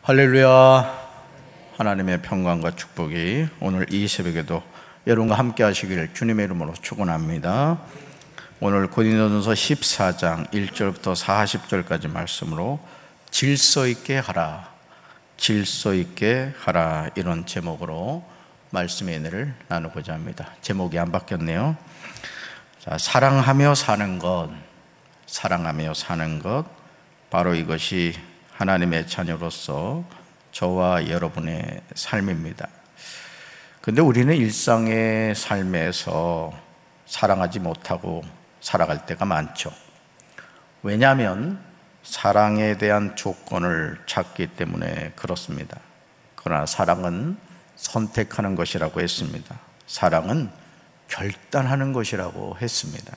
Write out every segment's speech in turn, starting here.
할렐루야. 하나님의 평강과 축복이 오늘 이 새벽에도 여러분과 함께 하시기를 주님의 이름으로 축원합니다. 오늘 고린도전서 14장 1절부터 40절까지 말씀으로 질서 있게 하라, 질서 있게 하라, 이런 제목으로 말씀의 은혜를 나누고자 합니다. 제목이 안 바뀌었네요. 자, 사랑하며 사는 것, 사랑하며 사는 것, 바로 이것이 하나님의 자녀로서 저와 여러분의 삶입니다. 근데 우리는 일상의 삶에서 사랑하지 못하고 살아갈 때가 많죠. 왜냐하면 사랑에 대한 조건을 찾기 때문에 그렇습니다. 그러나 사랑은 선택하는 것이라고 했습니다. 사랑은 결단하는 것이라고 했습니다.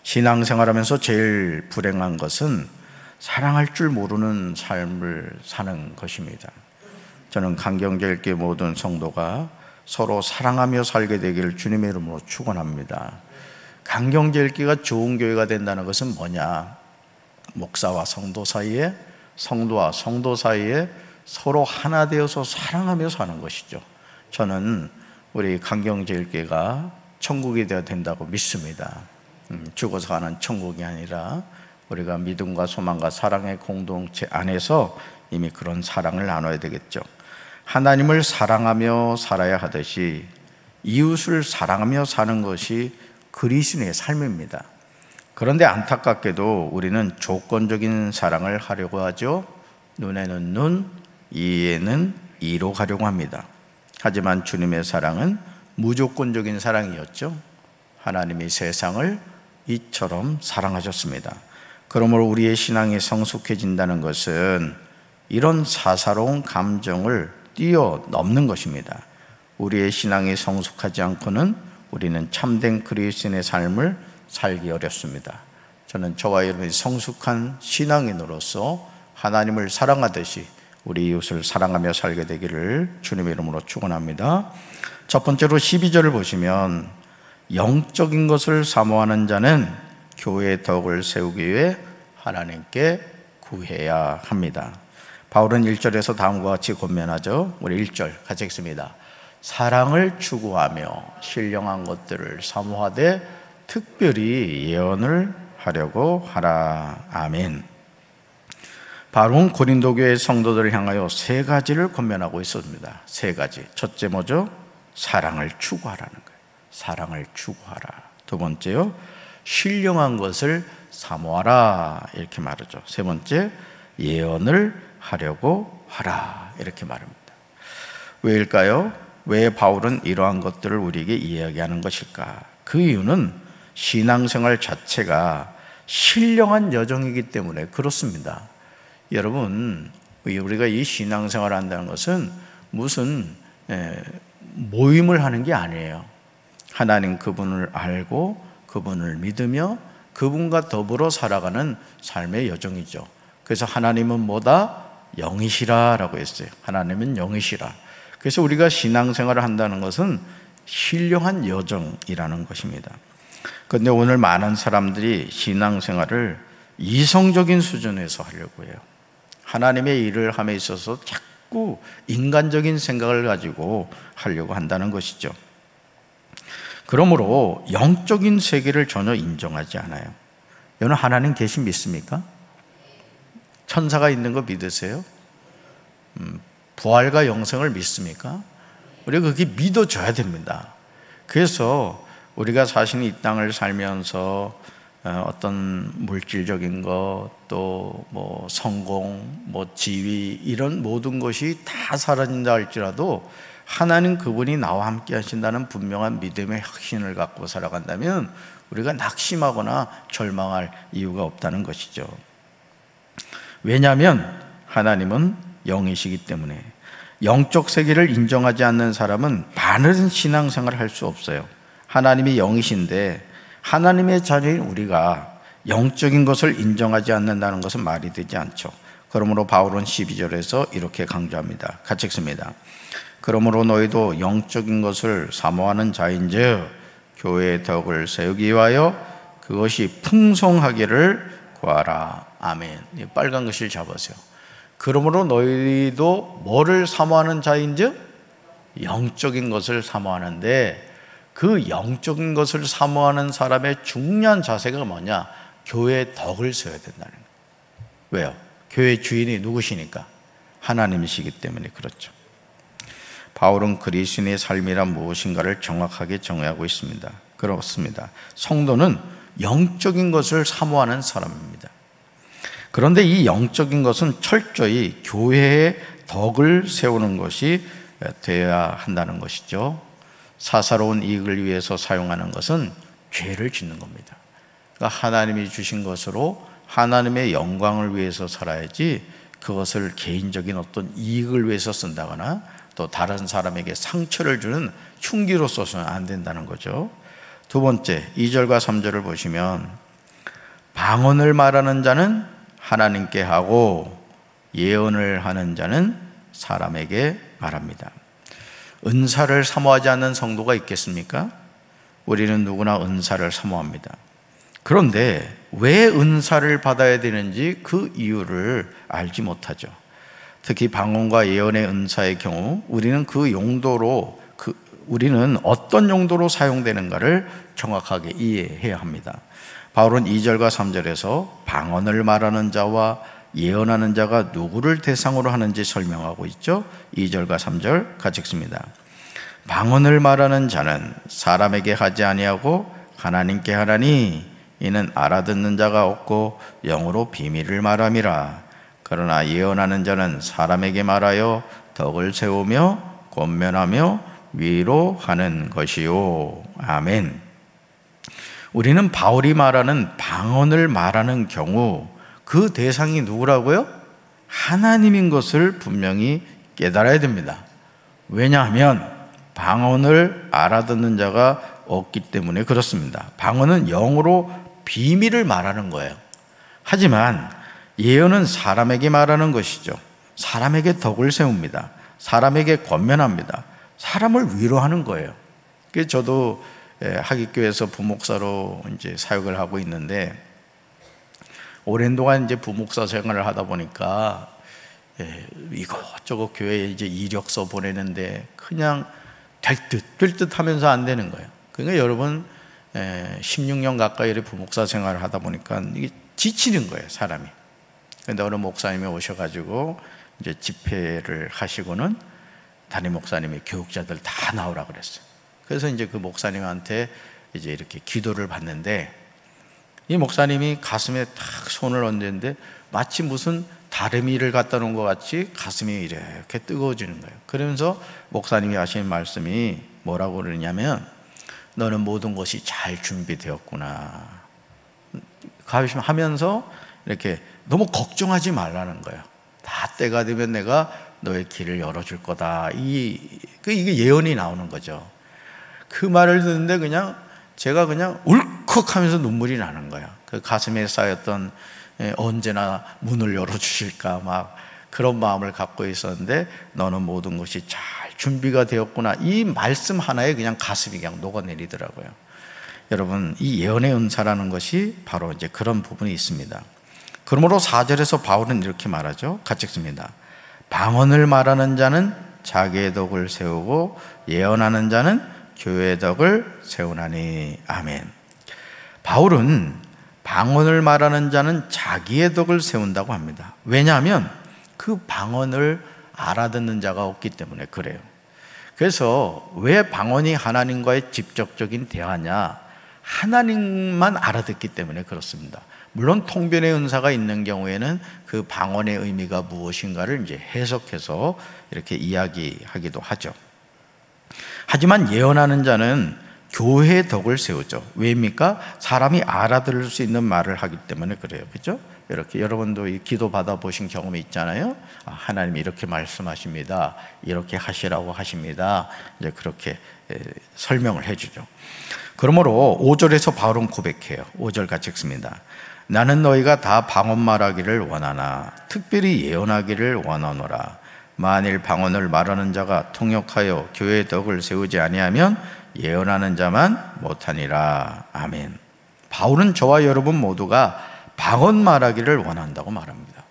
신앙생활하면서 제일 불행한 것은 사랑할 줄 모르는 삶을 사는 것입니다. 저는 강경제일교회 모든 성도가 서로 사랑하며 살게 되기를 주님의 이름으로 축원합니다. 강경제일교회가 좋은 교회가 된다는 것은 뭐냐? 목사와 성도 사이에, 성도와 성도 사이에 서로 하나 되어서 사랑하며 사는 것이죠. 저는 우리 강경제일교회가 천국이 되어야 된다고 믿습니다. 죽어서 가는 천국이 아니라 우리가 믿음과 소망과 사랑의 공동체 안에서 이미 그런 사랑을 나눠야 되겠죠. 하나님을 사랑하며 살아야 하듯이 이웃을 사랑하며 사는 것이 그리스도인의 삶입니다. 그런데 안타깝게도 우리는 조건적인 사랑을 하려고 하죠. 눈에는 눈, 이에는 이로 가려고 합니다. 하지만 주님의 사랑은 무조건적인 사랑이었죠. 하나님이 세상을 이처럼 사랑하셨습니다. 그러므로 우리의 신앙이 성숙해진다는 것은 이런 사사로운 감정을 뛰어넘는 것입니다. 우리의 신앙이 성숙하지 않고는 우리는 참된 그리스도인의 삶을 살기 어렵습니다. 저는 저와 여러분이 성숙한 신앙인으로서 하나님을 사랑하듯이 우리 이웃을 사랑하며 살게 되기를 주님의 이름으로 축원합니다. 첫 번째로 12절을 보시면 영적인 것을 사모하는 자는 교회의 덕을 세우기 위해 하나님께 구해야 합니다. 바울은 1절에서 다음과 같이 권면하죠. 우리 1절 같이 읽습니다. 사랑을 추구하며 신령한 것들을 사모하되 특별히 예언을 하려고 하라. 아멘. 바울은 고린도 교회 성도들을 향하여 세 가지를 권면하고 있습니다. 세 가지. 첫째 뭐죠? 사랑을 추구하라는 거예요. 사랑을 추구하라. 두 번째요, 신령한 것을 사모하라, 이렇게 말하죠. 세 번째, 예언을 하려고 하라, 이렇게 말합니다. 왜일까요? 왜 바울은 이러한 것들을 우리에게 이야기하는 것일까? 그 이유는 신앙생활 자체가 신령한 여정이기 때문에 그렇습니다. 여러분, 우리가 이 신앙생활을 한다는 것은 무슨 모임을 하는 게 아니에요. 하나님 그분을 알고 그분을 믿으며 그분과 더불어 살아가는 삶의 여정이죠. 그래서 하나님은 뭐다? 영이시라 라고 했어요. 하나님은 영이시라. 그래서 우리가 신앙생활을 한다는 것은 신령한 여정이라는 것입니다. 그런데 오늘 많은 사람들이 신앙생활을 이성적인 수준에서 하려고 해요. 하나님의 일을 함에 있어서 자꾸 인간적인 생각을 가지고 하려고 한다는 것이죠. 그러므로 영적인 세계를 전혀 인정하지 않아요. 여러분, 하나님 계신 믿습니까? 천사가 있는 거 믿으세요? 부활과 영생을 믿습니까? 우리가 그게 믿어줘야 됩니다. 그래서 우리가 사실 이 땅을 살면서 어떤 물질적인 것, 또 뭐 성공, 뭐 지위, 이런 모든 것이 다 사라진다 할지라도 하나님 그분이 나와 함께 하신다는 분명한 믿음의 확신을 갖고 살아간다면 우리가 낙심하거나 절망할 이유가 없다는 것이죠. 왜냐하면 하나님은 영이시기 때문에. 영적 세계를 인정하지 않는 사람은 바른 신앙생활을 할 수 없어요. 하나님이 영이신데 하나님의 자녀인 우리가 영적인 것을 인정하지 않는다는 것은 말이 되지 않죠. 그러므로 바울은 12절에서 이렇게 강조합니다. 같이 읽습니다. 그러므로 너희도 영적인 것을 사모하는 자인즉 교회의 덕을 세우기 위하여 그것이 풍성하기를 구하라. 아멘. 빨간 글씨를 잡으세요. 그러므로 너희도 뭐를 사모하는 자인즉 영적인 것을 사모하는데, 그 영적인 것을 사모하는 사람의 중요한 자세가 뭐냐? 교회의 덕을 세워야 된다는 거예요. 왜요? 교회 주인이 누구시니까? 하나님이시기 때문에 그렇죠. 바울은 그리스도인의 삶이란 무엇인가를 정확하게 정의하고 있습니다. 그렇습니다. 성도는 영적인 것을 사모하는 사람입니다. 그런데 이 영적인 것은 철저히 교회의 덕을 세우는 것이 되어야 한다는 것이죠. 사사로운 이익을 위해서 사용하는 것은 죄를 짓는 겁니다. 그러니까 하나님이 주신 것으로 하나님의 영광을 위해서 살아야지, 그것을 개인적인 어떤 이익을 위해서 쓴다거나 또 다른 사람에게 상처를 주는 흉기로 써서는 안 된다는 거죠. 두 번째, 2절과 3절을 보시면 방언을 말하는 자는 하나님께 하고 예언을 하는 자는 사람에게 말합니다. 은사를 사모하지 않는 성도가 있겠습니까? 우리는 누구나 은사를 사모합니다. 그런데 왜 은사를 받아야 되는지 그 이유를 알지 못하죠. 특히 방언과 예언의 은사의 경우 우리는 그 용도로, 우리는 어떤 용도로 사용되는가를 정확하게 이해해야 합니다. 바울은 2절과 3절에서 방언을 말하는 자와 예언하는 자가 누구를 대상으로 하는지 설명하고 있죠. 2절과 3절 같이 읽습니다. 방언을 말하는 자는 사람에게 하지 아니하고 하나님께 하라니, 이는 알아듣는 자가 없고 영으로 비밀을 말함이라. 그러나 예언하는 자는 사람에게 말하여 덕을 세우며 권면하며 위로하는 것이요. 아멘. 우리는 바울이 말하는 방언을 말하는 경우 그 대상이 누구라고요? 하나님인 것을 분명히 깨달아야 됩니다. 왜냐하면 방언을 알아듣는 자가 없기 때문에 그렇습니다. 방언은 영으로 비밀을 말하는 거예요. 하지만 예언은 사람에게 말하는 것이죠. 사람에게 덕을 세웁니다. 사람에게 권면합니다. 사람을 위로하는 거예요. 그래서 저도 하깃교회에서 부목사로 이제 사역을 하고 있는데, 오랜 동안 이제 부목사 생활을 하다 보니까 이것저것 교회에 이제 이력서 보내는데 그냥 될 듯 하면서 안 되는 거예요. 그러니까 여러분 16년 가까이 부목사 생활을 하다 보니까 이게 지치는 거예요, 사람이. 그런데 어느 목사님이 오셔가지고 이제 집회를 하시고는 담임 목사님이 교육자들 다 나오라 그랬어요. 그래서 이제 그 목사님한테 이제 이렇게 기도를 받는데, 이 목사님이 가슴에 탁 손을 얹는데 마치 무슨 다리미를 갖다 놓은 것 같이 가슴이 이렇게 뜨거워지는 거예요. 그러면서 목사님이 하시는 말씀이 뭐라고 그러냐면, 너는 모든 것이 잘 준비되었구나 하면서 이렇게 너무 걱정하지 말라는 거예요. 다 때가 되면 내가 너의 길을 열어줄 거다. 이게 예언이 나오는 거죠. 그 말을 듣는데 제가 그냥 울컥 하면서 눈물이 나는 거예요. 그 가슴에 쌓였던 언제나 문을 열어주실까 막 그런 마음을 갖고 있었는데, 너는 모든 것이 잘 준비가 되었구나. 이 말씀 하나에 그냥 가슴이 그냥 녹아내리더라고요. 여러분, 이 예언의 은사라는 것이 바로 이제 그런 부분이 있습니다. 그러므로 4절에서 바울은 이렇게 말하죠. 같이 읽습니다. 방언을 말하는 자는 자기의 덕을 세우고 예언하는 자는 교회의 덕을 세우나니. 아멘. 바울은 방언을 말하는 자는 자기의 덕을 세운다고 합니다. 왜냐하면 그 방언을 알아듣는 자가 없기 때문에 그래요. 그래서 왜 방언이 하나님과의 직접적인 대화냐? 하나님만 알아듣기 때문에 그렇습니다. 물론 통변의 은사가 있는 경우에는 그 방언의 의미가 무엇인가를 이제 해석해서 이렇게 이야기하기도 하죠. 하지만 예언하는 자는 교회의 덕을 세우죠. 왜입니까? 사람이 알아들을 수 있는 말을 하기 때문에 그래요. 그렇죠? 이렇게 여러분도 기도 받아보신 경험이 있잖아요. 하나님이 이렇게 말씀하십니다. 이렇게 하시라고 하십니다. 이제 그렇게 설명을 해주죠. 그러므로 5절에서 바울은 고백해요. 5절 같이 읽습니다. 나는 너희가 다 방언 말하기를 원하나 특별히 예언하기를 원하노라. 만일 방언을 말하는 자가 통역하여 교회의 덕을 세우지 아니하면 예언하는 자만 못하니라. 아멘. 바울은 저와 여러분 모두가 방언 말하기를 원한다고 말합니다.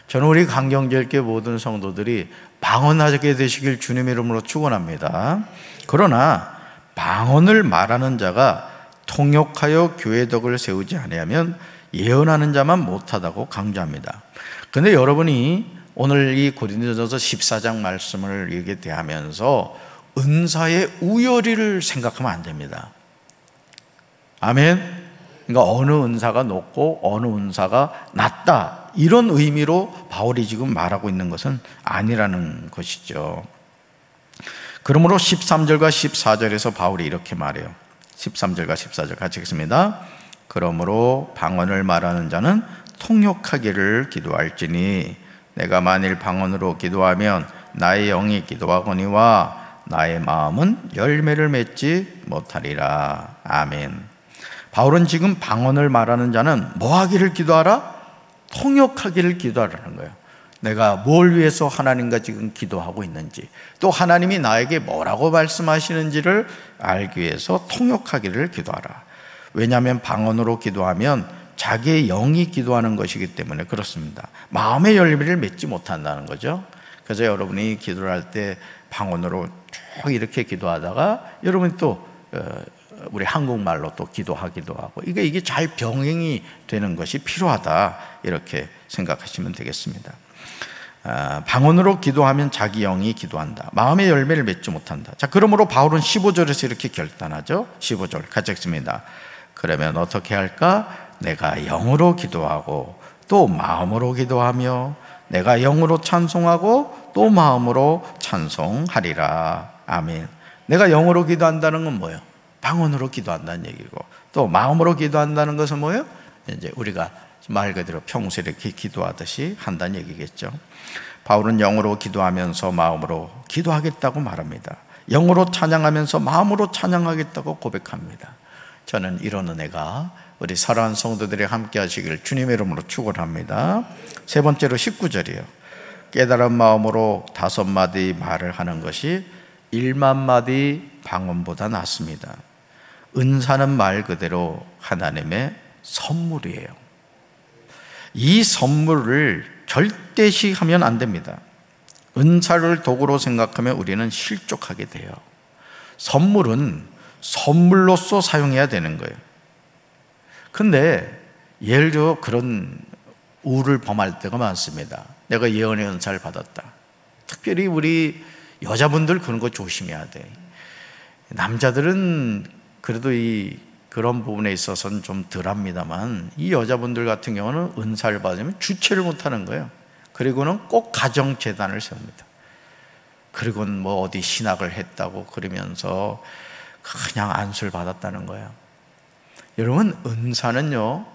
저는 우리 강경제일교회 모든 성도들이 방언하게 되시길 주님의 이름으로 축원합니다. 그러나 방언을 말하는 자가 통역하여 교회 덕을 세우지 아니하면 예언하는 자만 못하다고 강조합니다. 그런데 여러분이 오늘 이 고린도전서 14장 말씀을 이렇게 대하면서 은사의 우열이를 생각하면 안 됩니다. 아멘. 그러니까 어느 은사가 높고 어느 은사가 낮다, 이런 의미로 바울이 지금 말하고 있는 것은 아니라는 것이죠. 그러므로 13절과 14절에서 바울이 이렇게 말해요. 13절과 14절 같이 읽습니다. 그러므로 방언을 말하는 자는 통역하기를 기도할지니 내가 만일 방언으로 기도하면 나의 영이 기도하거니와 나의 마음은 열매를 맺지 못하리라. 아멘. 바울은 지금 방언을 말하는 자는 뭐 하기를 기도하라? 통역하기를 기도하라는 거예요. 내가 뭘 위해서 하나님과 지금 기도하고 있는지, 또 하나님이 나에게 뭐라고 말씀하시는지를 알기 위해서 통역하기를 기도하라. 왜냐하면 방언으로 기도하면 자기의 영이 기도하는 것이기 때문에 그렇습니다. 마음의 열매를 맺지 못한다는 거죠. 그래서 여러분이 기도를 할 때 방언으로 쭉 이렇게 기도하다가 여러분이 또 우리 한국말로 또 기도하기도 하고, 이게 잘 병행이 되는 것이 필요하다, 이렇게 생각하시면 되겠습니다. 방언으로 기도하면 자기 영이 기도한다. 마음의 열매를 맺지 못한다. 자, 그러므로 바울은 15절에서 이렇게 결단하죠. 15절 같이 읽습니다. 그러면 어떻게 할까? 내가 영으로 기도하고 또 마음으로 기도하며 내가 영으로 찬송하고 또 마음으로 찬송하리라. 아멘. 내가 영으로 기도한다는 건 뭐예요? 방언으로 기도한다는 얘기고, 또 마음으로 기도한다는 것은 뭐예요? 이제 우리가 말 그대로 평소에 이렇게 기도하듯이 한다는 얘기겠죠. 바울은 영으로 기도하면서 마음으로 기도하겠다고 말합니다. 영으로 찬양하면서 마음으로 찬양하겠다고 고백합니다. 저는 이런 은혜가 우리 사랑하는 성도들이 함께 하시기를 주님의 이름으로 축원합니다. 세 번째로 19절이에요. 깨달은 마음으로 5마디 말을 하는 것이 1만마디 방언보다 낫습니다. 은사는 말 그대로 하나님의 선물이에요. 이 선물을 절대시 하면 안 됩니다. 은사를 도구로 생각하면 우리는 실족하게 돼요. 선물은 선물로서 사용해야 되는 거예요. 근데 예를 들어 그런 우를 범할 때가 많습니다. 내가 예언의 은사를 받았다. 특별히 우리 여자분들 그런 거 조심해야 돼. 남자들은 그래도 그런 부분에 있어서는 좀 덜합니다만, 이 여자분들 같은 경우는 은사를 받으면 주체를 못하는 거예요. 그리고는 꼭 가정재단을 세웁니다. 그리고는 뭐 어디 신학을 했다고 그러면서 그냥 안수를 받았다는 거예요. 여러분, 은사는요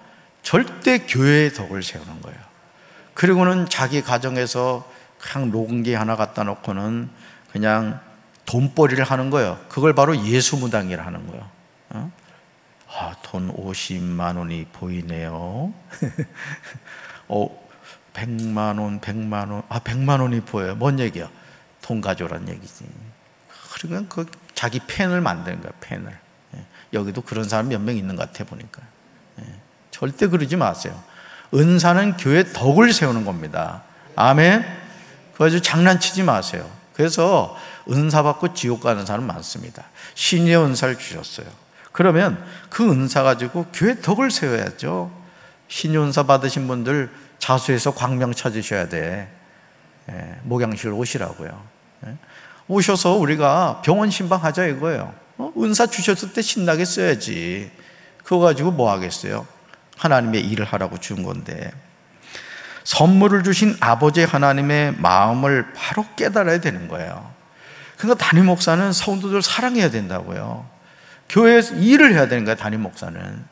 절대 교회의 덕을 세우는 거예요. 그리고는 자기 가정에서 그냥 녹음기 하나 갖다 놓고는 그냥 돈벌이를 하는 거예요. 그걸 바로 예수무당이라 하는 거예요. 돈 50만 원이 보이네요. 100만 원, 100만 원이 보여요. 뭔 얘기야? 돈 가져오라는 얘기지. 그러면 자기 펜을 만드는 거야, 펜을. 여기도 그런 사람 몇 명 있는 것 같아 보니까. 절대 그러지 마세요. 은사는 교회 덕을 세우는 겁니다. 아멘. 그래서 장난치지 마세요. 그래서 은사 받고 지옥 가는 사람 많습니다. 신의 은사를 주셨어요. 그러면 그 은사 가지고 교회 덕을 세워야죠. 신의 은사 받으신 분들 자수해서 광명 찾으셔야 돼. 목양실 오시라고요. 오셔서 우리가 병원 신방하자 이거예요. 은사 주셨을 때 신나게 써야지. 그거 가지고 뭐 하겠어요? 하나님의 일을 하라고 준 건데. 선물을 주신 아버지 하나님의 마음을 바로 깨달아야 되는 거예요. 그러니까 담임 목사는 성도들 사랑해야 된다고요. 교회에서 일을 해야 되는 거예요, 담임 목사는.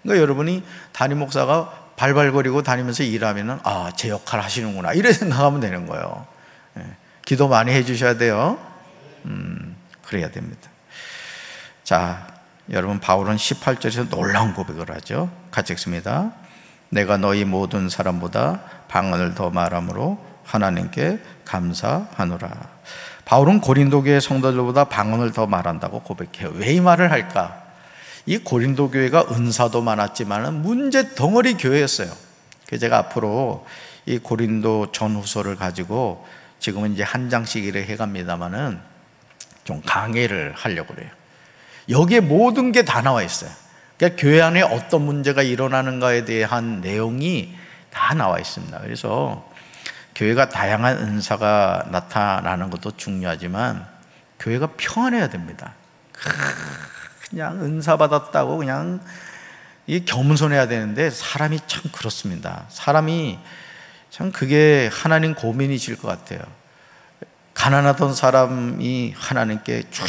그러니까 여러분이 담임 목사가 발발거리고 다니면서 일하면은 제 역할 하시는구나 이래 생각하면 되는 거예요. 기도 많이 해주셔야 돼요. 그래야 됩니다. 자, 여러분, 바울은 18절에서 놀라운 고백을 하죠. 같이 읽습니다. 내가 너희 모든 사람보다 방언을 더 말함으로 하나님께 감사하노라. 바울은 고린도 교회 성도들보다 방언을 더 말한다고 고백해요. 왜 이 말을 할까? 이 고린도 교회가 은사도 많았지만 문제 덩어리 교회였어요. 그래서 제가 앞으로 이 고린도 전후서를 가지고 지금은 이제 한 장씩 이렇게 해갑니다만은 좀 강해를 하려고 그래요. 여기에 모든 게 다 나와 있어요. 그러니까 교회 안에 어떤 문제가 일어나는가에 대한 내용이 다 나와 있습니다. 그래서 교회가 다양한 은사가 나타나는 것도 중요하지만 교회가 평안해야 됩니다. 그냥 은사 받았다고 그냥 겸손해야 되는데 사람이 참 그렇습니다. 사람이 참 그게 하나님 고민이실 것 같아요. 가난하던 사람이 하나님께 쭉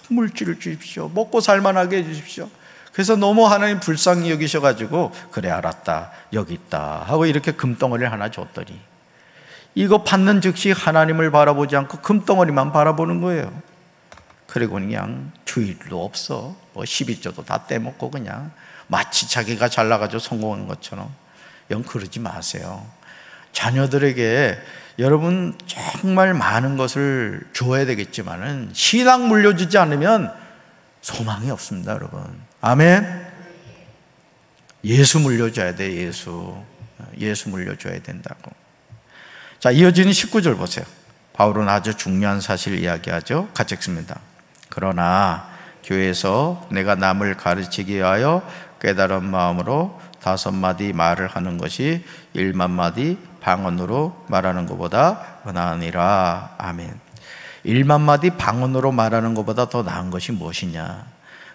물질을 주십시오, 먹고 살만하게 해주십시오. 그래서 너무 하나님 불쌍히 여기셔가지고 그래 알았다, 여기 있다 하고 이렇게 금덩어리를 하나 줬더니 이거 받는 즉시 하나님을 바라보지 않고 금덩어리만 바라보는 거예요. 그리고 그냥 주일도 없어, 뭐 12조도 다 떼먹고 그냥 마치 자기가 잘나가지고 성공한 것처럼. 영 그러지 마세요. 자녀들에게 여러분 정말 많은 것을 줘야 되겠지만은 신앙 물려주지 않으면 소망이 없습니다, 여러분. 아멘. 예수 물려줘야 돼. 예수 물려줘야 된다고. 자, 이어지는 19절 보세요. 바울은 아주 중요한 사실을 이야기하죠. 같이 읽습니다. 그러나 교회에서 내가 남을 가르치기 위하여 깨달은 마음으로 5마디 말을 하는 것이 1만마디 방언으로 말하는 것보다 나으니라. 아멘. 1만마디 방언으로 말하는 것보다 더 나은 것이 무엇이냐?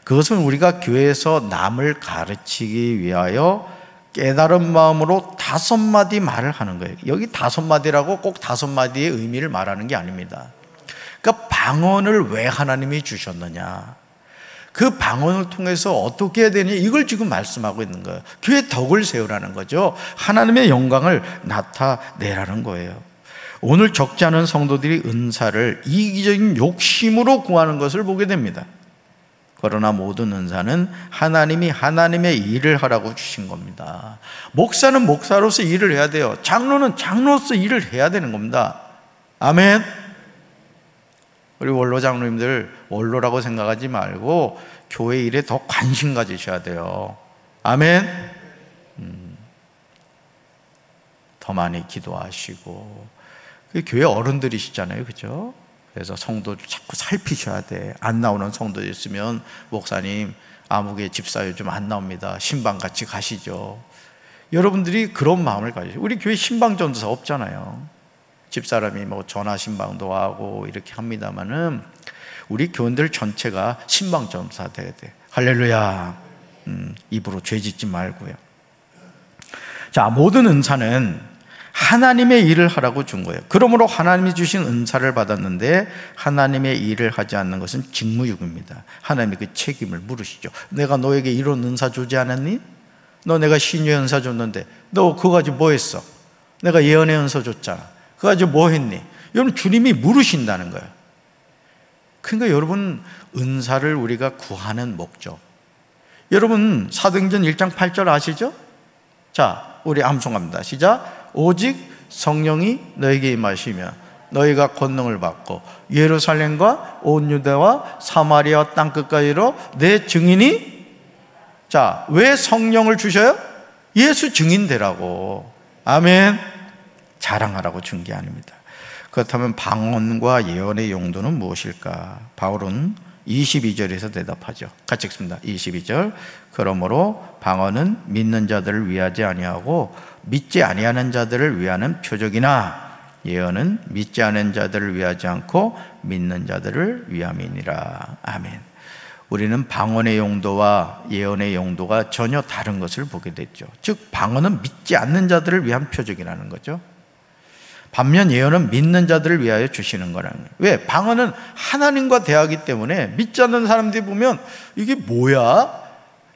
그것은 우리가 교회에서 남을 가르치기 위하여 깨달은 마음으로 5마디 말을 하는 거예요. 여기 5마디라고 꼭 5마디의 의미를 말하는 게 아닙니다. 그러니까 방언을 왜 하나님이 주셨느냐, 그 방언을 통해서 어떻게 해야 되느냐, 이걸 지금 말씀하고 있는 거예요. 교회에 덕을 세우라는 거죠. 하나님의 영광을 나타내라는 거예요. 오늘 적지 않은 성도들이 은사를 이기적인 욕심으로 구하는 것을 보게 됩니다. 그러나 모든 은사는 하나님이 하나님의 일을 하라고 주신 겁니다. 목사는 목사로서 일을 해야 돼요. 장로는 장로로서 일을 해야 되는 겁니다. 아멘. 우리 원로 장로님들 원로라고 생각하지 말고 교회 일에 더 관심 가지셔야 돼요. 아멘. 더 많이 기도하시고, 교회 어른들이시잖아요, 그죠? 그래서 성도를 자꾸 살피셔야 돼. 안 나오는 성도 있으면 목사님 아무개 집사 요즘 안 나옵니다, 신방 같이 가시죠. 여러분들이 그런 마음을 가지죠. 우리 교회 신방 전도사 없잖아요. 집사람이 뭐 전화 신방도 하고 이렇게 합니다만은 우리 교인들 전체가 신방 전도사 돼야 돼. 할렐루야. 입으로 죄 짓지 말고요. 자, 모든 은사는 하나님의 일을 하라고 준 거예요. 그러므로 하나님이 주신 은사를 받았는데 하나님의 일을 하지 않는 것은 직무유기입니다. 하나님이 그 책임을 물으시죠. 내가 너에게 이런 은사 주지 않았니? 너 내가 신유의 은사 줬는데 너 그거 가지고 뭐 했어? 내가 예언의 은사 줬잖아. 그거 가지고 뭐 했니? 여러분, 주님이 물으신다는 거예요. 그러니까 여러분, 은사를 우리가 구하는 목적, 여러분 사도행전 1장 8절 아시죠? 자, 우리 암송합니다. 시작. 오직 성령이 너에게 임하시면 너희가 권능을 받고 예루살렘과 온 유대와 사마리아 땅끝까지로 내 증인이. 자, 왜 성령을 주셔요? 예수 증인 되라고. 아멘. 자랑하라고 준 게 아닙니다. 그렇다면 방언과 예언의 용도는 무엇일까? 바울은 22절에서 대답하죠. 같이 읽습니다. 22절. 그러므로 방언은 믿는 자들을 위하지 아니하고 믿지 아니하는 자들을 위하는 표적이나 예언은 믿지 않은 자들을 위하지 않고 믿는 자들을 위함이니라. 아멘. 우리는 방언의 용도와 예언의 용도가 전혀 다른 것을 보게 됐죠. 즉 방언은 믿지 않는 자들을 위한 표적이라는 거죠. 반면 예언은 믿는 자들을 위하여 주시는 거라는 거예요. 왜? 방언은 하나님과 대하기 때문에 믿지 않는 사람들이 보면 이게 뭐야?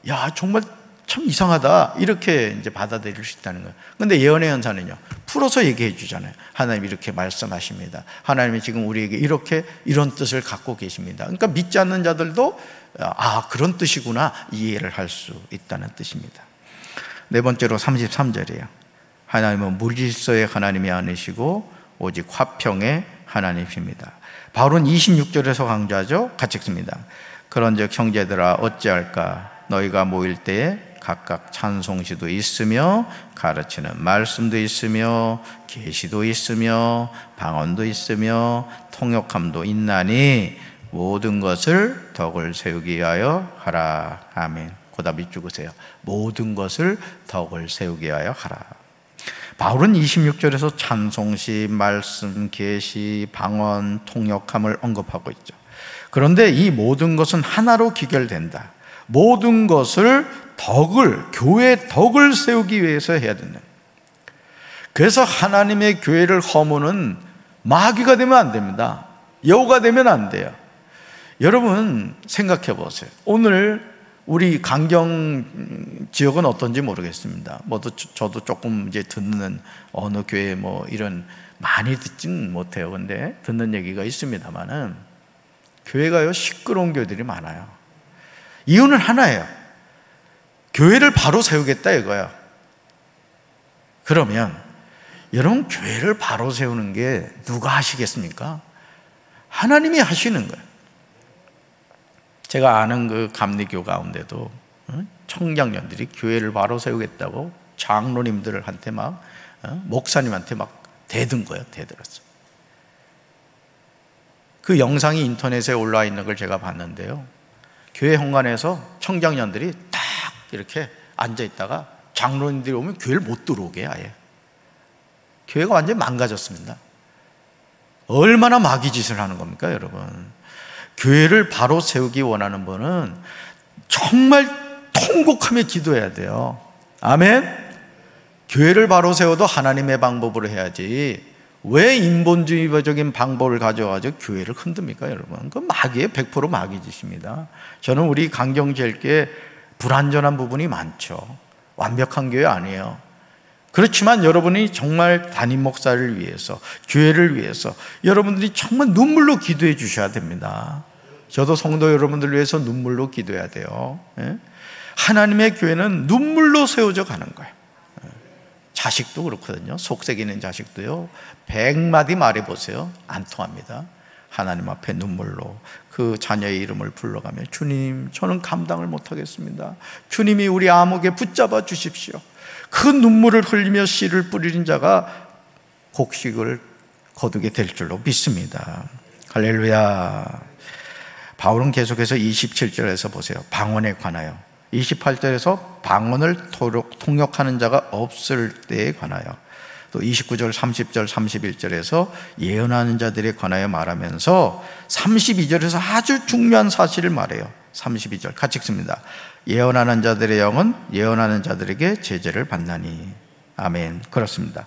야, 정말 참 이상하다, 이렇게 이제 받아들일 수 있다는 거예요. 근데 예언의 연사는요, 풀어서 얘기해 주잖아요. 하나님이 이렇게 말씀하십니다. 하나님이 지금 우리에게 이렇게 이런 뜻을 갖고 계십니다. 그러니까 믿지 않는 자들도 아, 그런 뜻이구나 이해를 할 수 있다는 뜻입니다. 네 번째로 33절이에요. 하나님은 물질서의 하나님이 아니시고 오직 화평의 하나님이십니다. 바울은 26절에서 강조하죠. 같이 읽습니다. 그런즉 형제들아 어찌할까? 너희가 모일 때에 각각 찬송시도 있으며 가르치는 말씀도 있으며 계시도 있으며 방언도 있으며 통역함도 있나니 모든 것을 덕을 세우기 위하여 하라. 아멘. 고답이 죽으세요. 모든 것을 덕을 세우기 위하여 하라. 바울은 26절에서 찬송시, 말씀, 계시, 방언, 통역함을 언급하고 있죠. 그런데 이 모든 것은 하나로 귀결된다. 모든 것을 교회의 덕을 세우기 위해서 해야 된다. 그래서 하나님의 교회를 허무는 마귀가 되면 안 됩니다. 여우가 되면 안 돼요. 여러분 생각해 보세요. 오늘 우리 강경 지역은 어떤지 모르겠습니다. 저도 조금 이제 듣는 어느 교회 이런 많이 듣지는 못해요. 근데 듣는 얘기가 있습니다만은 교회가요 시끄러운 교회들이 많아요. 이유는 하나예요. 교회를 바로 세우겠다 이거예요. 그러면 여러분 교회를 바로 세우는 게 누가 하시겠습니까? 하나님이 하시는 거예요. 제가 아는 그 감리교 가운데도 청장년들이 교회를 바로 세우겠다고 장로님들한테 목사님한테 대든 거예요. 대들었어요. 그 영상이 인터넷에 올라와 있는 걸 제가 봤는데요. 교회 현관에서 청장년들이 딱 이렇게 앉아있다가 장로님들이 오면 교회를 못 들어오게 아예. 교회가 완전히 망가졌습니다. 얼마나 마귀짓을 하는 겁니까 여러분. 교회를 바로 세우기 원하는 분은 정말 통곡하며 기도해야 돼요. 아멘. 교회를 바로 세워도 하나님의 방법으로 해야지 왜 인본주의적인 방법을 가져가지고 교회를 흔듭니까 여러분. 그건 마귀의 100% 마귀짓입니다. 저는 우리 강경제일교회 불완전한 부분이 많죠. 완벽한 교회 아니에요. 그렇지만 여러분이 정말 담임 목사를 위해서, 교회를 위해서 여러분들이 정말 눈물로 기도해 주셔야 됩니다. 저도 성도 여러분들 위해서 눈물로 기도해야 돼요. 하나님의 교회는 눈물로 세워져 가는 거예요. 자식도 그렇거든요. 속삭이는 자식도요 100마디 말해보세요. 안 통합니다. 하나님 앞에 눈물로 그 자녀의 이름을 불러가며 주님 저는 감당을 못하겠습니다. 주님이 우리 아목에 붙잡아 주십시오. 그 눈물을 흘리며 씨를 뿌리는 자가 곡식을 거두게 될 줄로 믿습니다. 할렐루야. 바울은 계속해서 27절에서 보세요. 방언에 관하여 28절에서 방언을 통역하는 자가 없을 때에 관하여 또 29절, 30절, 31절에서 예언하는 자들에 관하여 말하면서 32절에서 아주 중요한 사실을 말해요. 32절 같이 읽습니다. 예언하는 자들의 영은 예언하는 자들에게 제재를 받나니. 아멘. 그렇습니다.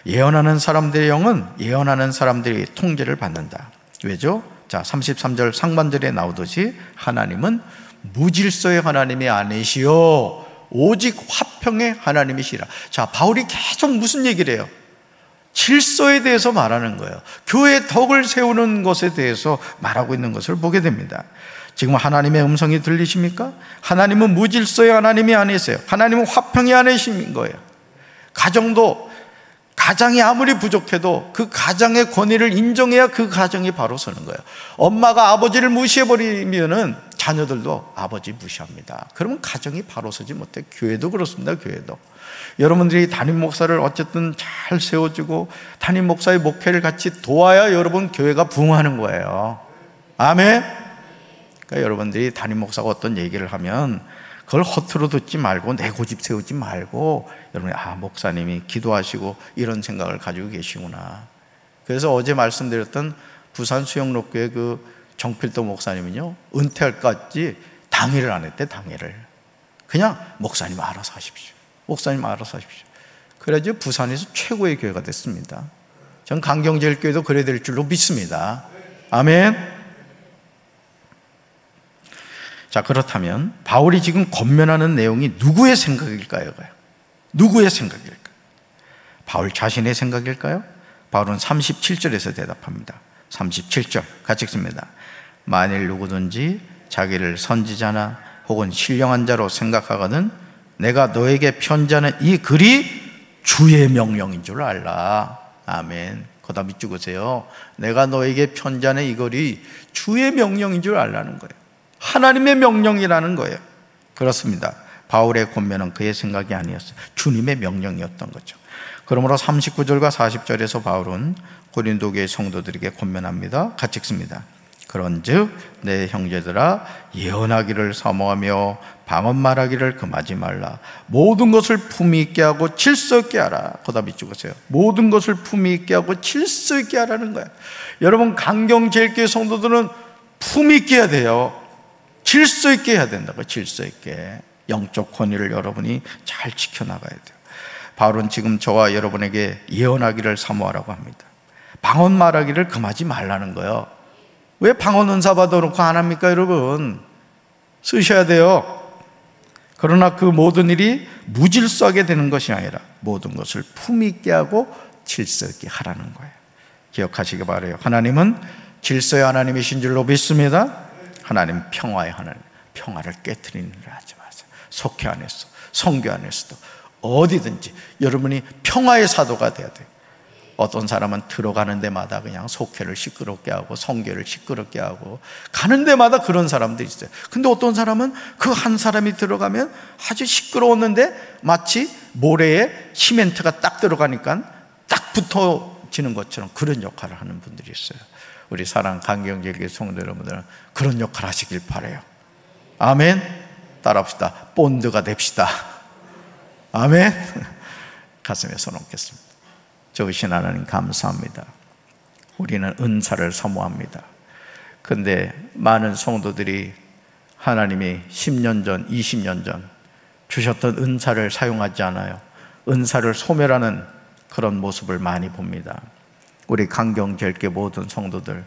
예언하는 사람들의 영은 예언하는 사람들이 통제를 받는다. 왜죠? 자, 33절 상반절에 나오듯이 하나님은 무질서의 하나님이 아니시오 오직 화평의 하나님이시라. 자, 바울이 계속 무슨 얘기를 해요? 질서에 대해서 말하는 거예요. 교회의 덕을 세우는 것에 대해서 말하고 있는 것을 보게 됩니다. 지금 하나님의 음성이 들리십니까? 하나님은 무질서의 하나님이 아니세요. 하나님은 화평의 하나님이신 거예요. 가장이 아무리 부족해도 그 가장의 권위를 인정해야 그 가정이 바로 서는 거예요. 엄마가 아버지를 무시해버리면은 자녀들도 아버지 무시합니다. 그러면 가정이 바로 서지 못해. 교회도 그렇습니다. 교회도 여러분들이 담임 목사를 어쨌든 잘 세워주고 담임 목사의 목회를 같이 도와야 여러분 교회가 부흥하는 거예요. 아멘. 그러니까 여러분들이 담임 목사가 어떤 얘기를 하면 그걸 허투루 듣지 말고 내 고집 세우지 말고 여러분이 목사님이 기도하시고 이런 생각을 가지고 계시구나. 그래서 어제 말씀드렸던 부산 수영록교회 그 정필도 목사님은요 은퇴할까지 당회를 안 했대. 당회를 그냥 목사님 알아서 하십시오. 목사님 알아서 하십시오. 그래야지 부산에서 최고의 교회가 됐습니다. 전 강경제일교회도 그래야 될 줄로 믿습니다. 아멘. 자, 그렇다면 바울이 지금 권면하는 내용이 누구의 생각일까요? 누구의 생각일까요? 바울 자신의 생각일까요? 바울은 37절에서 대답합니다. 37절 같이 읽습니다. 만일 누구든지 자기를 선지자나 혹은 신령한 자로 생각하거든 내가 너에게 편지하는 이 글이 주의 명령인 줄 알라. 아멘. 거다 믿죽으세요. 내가 너에게 편지하는 이 글이 주의 명령인 줄 알라는 거예요. 하나님의 명령이라는 거예요. 그렇습니다. 바울의 권면은 그의 생각이 아니었어요. 주님의 명령이었던 거죠. 그러므로 39절과 40절에서 바울은 고린도 교회 성도들에게 권면합니다. 같이 읽습니다. 그런즉 내 형제들아, 예언하기를 사모하며 방언 말하기를 금하지 말라. 모든 것을 품위 있게 하고 질서 있게 하라. 거답이 죽으세요. 모든 것을 품위 있게 하고 질서 있게 하라는 거예요. 여러분, 강경제일교회 성도들은 품위 있게 해야 돼요. 질서 있게 해야 된다고. 질서 있게. 영적 권위를 여러분이 잘 지켜나가야 돼요. 바울은 지금 저와 여러분에게 예언하기를 사모하라고 합니다. 방언 말하기를 금하지 말라는 거예요. 왜 방언 은사 받아놓고 안 합니까, 여러분? 쓰셔야 돼요. 그러나 그 모든 일이 무질서하게 되는 것이 아니라 모든 것을 품위 있게 하고 질서 있게 하라는 거예요. 기억하시기 바라요. 하나님은 질서의 하나님이신 줄로 믿습니다. 하나님 평화의 하나님, 평화를 깨트리는 일을 하지 마세요. 속회 안에서, 성교 안에서도 어디든지 여러분이 평화의 사도가 돼야 돼요. 어떤 사람은 들어가는 데마다 그냥 속회를 시끄럽게 하고 성교를 시끄럽게 하고 가는 데마다 그런 사람들이 있어요. 근데 어떤 사람은 그 한 사람이 들어가면 아주 시끄러웠는데 마치 모래에 시멘트가 딱 들어가니까 딱 붙어지는 것처럼 그런 역할을 하는 분들이 있어요. 우리 사랑 강경제일교회 성도 여러분들은 그런 역할 하시길 바라요. 아멘. 따라합시다. 본드가 됩시다. 아멘. 가슴에 손 얹겠습니다. 좋으신 하나님 감사합니다. 우리는 은사를 사모합니다. 그런데 많은 성도들이 하나님이 10년 전, 20년 전 주셨던 은사를 사용하지 않아요. 은사를 소멸하는 그런 모습을 많이 봅니다. 우리 강경제일교회 모든 성도들,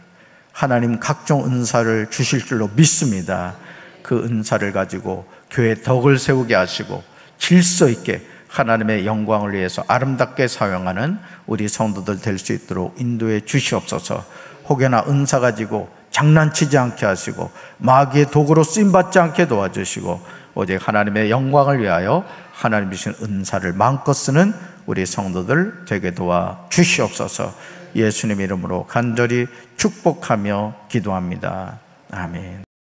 하나님 각종 은사를 주실 줄로 믿습니다. 그 은사를 가지고 교회 덕을 세우게 하시고 질서 있게 하나님의 영광을 위해서 아름답게 사용하는 우리 성도들 될 수 있도록 인도해 주시옵소서. 혹여나 은사 가지고 장난치지 않게 하시고 마귀의 도구로 쓰임받지 않게 도와주시고 오직 하나님의 영광을 위하여 하나님 주신 은사를 마음껏 쓰는 우리 성도들 되게 도와 주시옵소서. 예수님 이름으로 간절히 축복하며 기도합니다. 아멘.